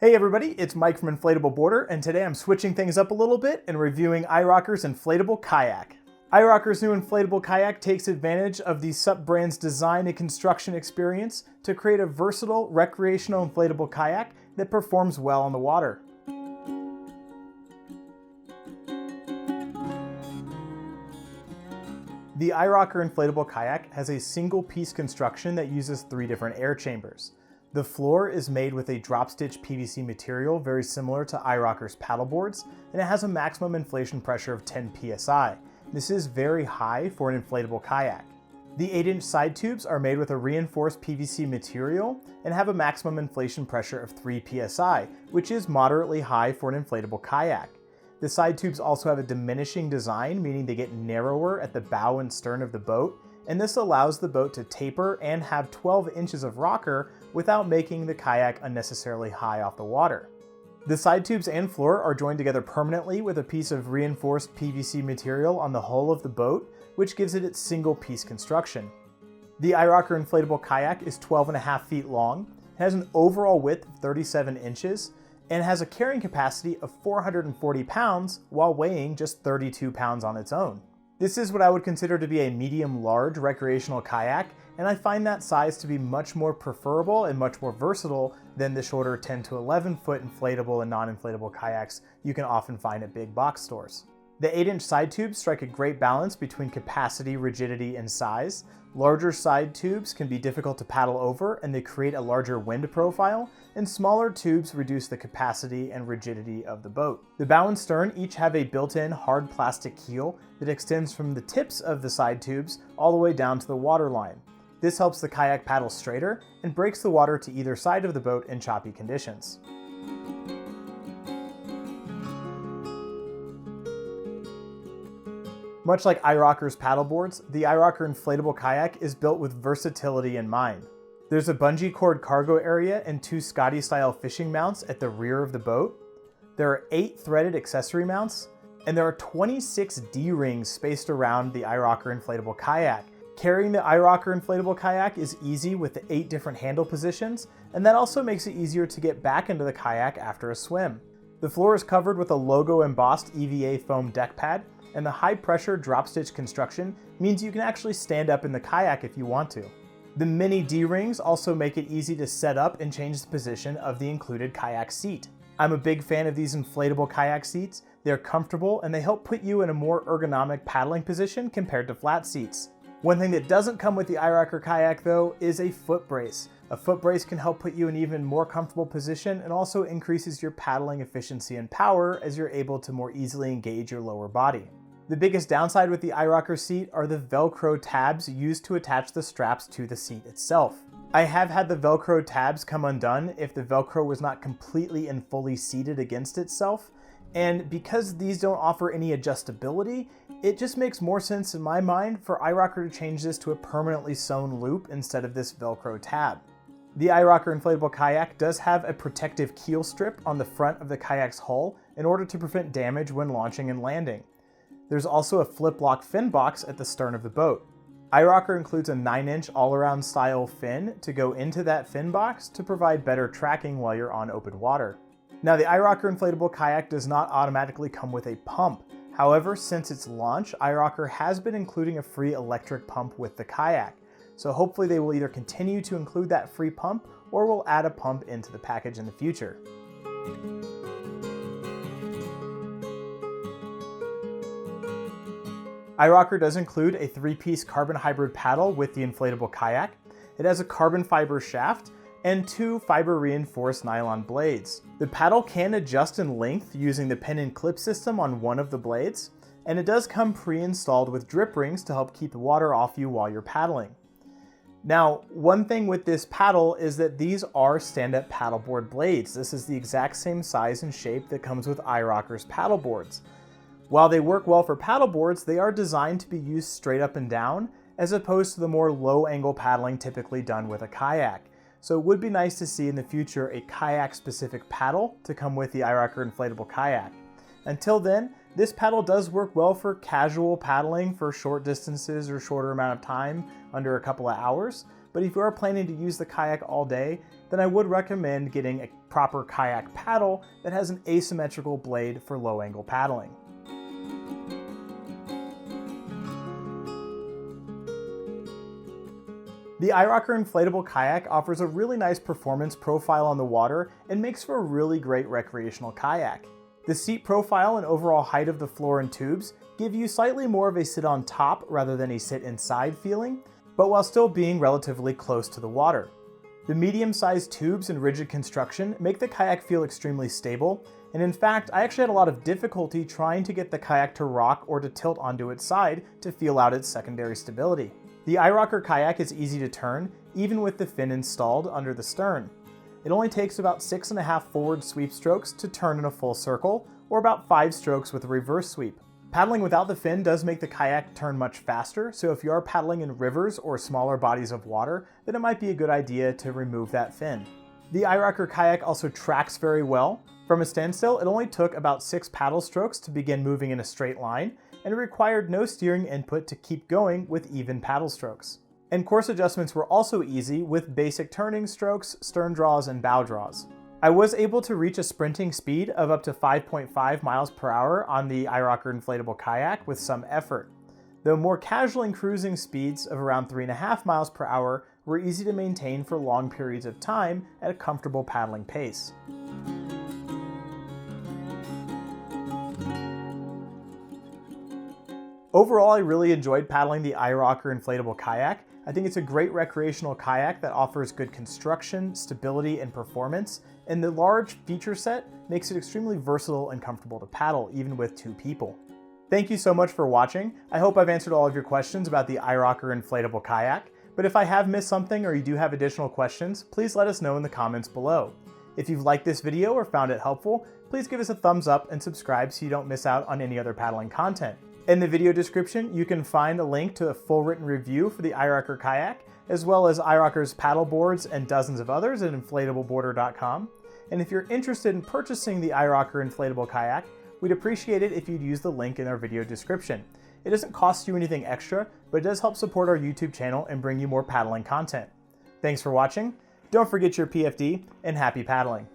Hey everybody, it's Mike from Inflatable Boarder, and today I'm switching things up a little bit and reviewing iRocker's Inflatable Kayak. iRocker's new Inflatable Kayak takes advantage of the iSUP brand's design and construction experience to create a versatile recreational inflatable kayak that performs well on the water. The iRocker Inflatable Kayak has a single-piece construction that uses 3 different air chambers. The floor is made with a drop-stitch PVC material very similar to iRocker's paddleboards, and it has a maximum inflation pressure of 10 psi. This is very high for an inflatable kayak. The 8-inch side tubes are made with a reinforced PVC material and have a maximum inflation pressure of 3 psi, which is moderately high for an inflatable kayak. The side tubes also have a diminishing design, meaning they get narrower at the bow and stern of the boat, and this allows the boat to taper and have 12 inches of rocker without making the kayak unnecessarily high off the water. The side tubes and floor are joined together permanently with a piece of reinforced PVC material on the hull of the boat, which gives it its single-piece construction. The iRocker Inflatable Kayak is 12.5 feet long, has an overall width of 37 inches, and has a carrying capacity of 440 pounds while weighing just 32 pounds on its own. This is what I would consider to be a medium-large recreational kayak, and I find that size to be much more preferable and much more versatile than the shorter 10 to 11 foot inflatable and non-inflatable kayaks you can often find at big box stores. The 8-inch side tubes strike a great balance between capacity, rigidity, and size. Larger side tubes can be difficult to paddle over and they create a larger wind profile, and smaller tubes reduce the capacity and rigidity of the boat. The bow and stern each have a built-in hard plastic keel that extends from the tips of the side tubes all the way down to the water line. This helps the kayak paddle straighter and breaks the water to either side of the boat in choppy conditions. Much like iRocker's paddleboards, the iRocker Inflatable Kayak is built with versatility in mind. There's a bungee cord cargo area and 2 Scotty-style fishing mounts at the rear of the boat. There are 8 threaded accessory mounts, and there are 26 D-rings spaced around the iRocker Inflatable Kayak. Carrying the iRocker Inflatable Kayak is easy with the 8 different handle positions, and that also makes it easier to get back into the kayak after a swim. The floor is covered with a logo embossed EVA foam deck pad, and the high-pressure drop-stitch construction means you can actually stand up in the kayak if you want to. The mini D-rings also make it easy to set up and change the position of the included kayak seat. I'm a big fan of these inflatable kayak seats. They're comfortable and they help put you in a more ergonomic paddling position compared to flat seats. One thing that doesn't come with the iRocker kayak though is a foot brace. A foot brace can help put you in an even more comfortable position and also increases your paddling efficiency and power as you're able to more easily engage your lower body. The biggest downside with the iRocker seat are the Velcro tabs used to attach the straps to the seat itself. I have had the Velcro tabs come undone if the Velcro was not completely and fully seated against itself, and because these don't offer any adjustability, it just makes more sense in my mind for iRocker to change this to a permanently sewn loop instead of this Velcro tab. The iRocker Inflatable Kayak does have a protective keel strip on the front of the kayak's hull in order to prevent damage when launching and landing. There's also a flip-lock fin box at the stern of the boat. iRocker includes a 9-inch all-around style fin to go into that fin box to provide better tracking while you're on open water. Now, the iRocker Inflatable Kayak does not automatically come with a pump. However, since its launch, iRocker has been including a free electric pump with the kayak. So hopefully they will either continue to include that free pump or will add a pump into the package in the future. iRocker does include a 3-piece carbon hybrid paddle with the inflatable kayak. It has a carbon fiber shaft and 2 fiber reinforced nylon blades. The paddle can adjust in length using the pin and clip system on one of the blades, and it does come pre-installed with drip rings to help keep the water off you while you're paddling. Now, one thing with this paddle is that these are stand-up paddleboard blades. This is the exact same size and shape that comes with iRocker's paddleboards. While they work well for paddleboards, they are designed to be used straight up and down, as opposed to the more low-angle paddling typically done with a kayak. So it would be nice to see in the future a kayak-specific paddle to come with the iRocker Inflatable Kayak. Until then, this paddle does work well for casual paddling for short distances or shorter amount of time, under a couple of hours. But if you are planning to use the kayak all day, then I would recommend getting a proper kayak paddle that has an asymmetrical blade for low angle paddling. The iRocker Inflatable Kayak offers a really nice performance profile on the water and makes for a really great recreational kayak. The seat profile and overall height of the floor and tubes give you slightly more of a sit on top rather than a sit inside feeling, but while still being relatively close to the water. The medium-sized tubes and rigid construction make the kayak feel extremely stable, and in fact, I actually had a lot of difficulty trying to get the kayak to rock or to tilt onto its side to feel out its secondary stability. The iRocker kayak is easy to turn, even with the fin installed under the stern. It only takes about 6.5 forward sweep strokes to turn in a full circle, or about 5 strokes with a reverse sweep. Paddling without the fin does make the kayak turn much faster, so if you are paddling in rivers or smaller bodies of water, then it might be a good idea to remove that fin. The iRocker kayak also tracks very well. From a standstill, it only took about 6 paddle strokes to begin moving in a straight line, and it required no steering input to keep going with even paddle strokes. And course adjustments were also easy with basic turning strokes, stern draws, and bow draws. I was able to reach a sprinting speed of up to 5.5 miles per hour on the iRocker Inflatable Kayak with some effort, though more casual and cruising speeds of around 3.5 miles per hour were easy to maintain for long periods of time at a comfortable paddling pace. Overall, I really enjoyed paddling the iRocker Inflatable Kayak. I think it's a great recreational kayak that offers good construction, stability, and performance, and the large feature set makes it extremely versatile and comfortable to paddle, even with 2 people. Thank you so much for watching. I hope I've answered all of your questions about the iRocker Inflatable Kayak, but if I have missed something or you do have additional questions, please let us know in the comments below. If you've liked this video or found it helpful, please give us a thumbs up and subscribe so you don't miss out on any other paddling content. In the video description, you can find a link to a full written review for the iRocker kayak, as well as iRocker's paddle boards and dozens of others at InflatableBoarder.com. And if you're interested in purchasing the iRocker Inflatable Kayak, we'd appreciate it if you'd use the link in our video description. It doesn't cost you anything extra, but it does help support our YouTube channel and bring you more paddling content. Thanks for watching, don't forget your PFD, and happy paddling!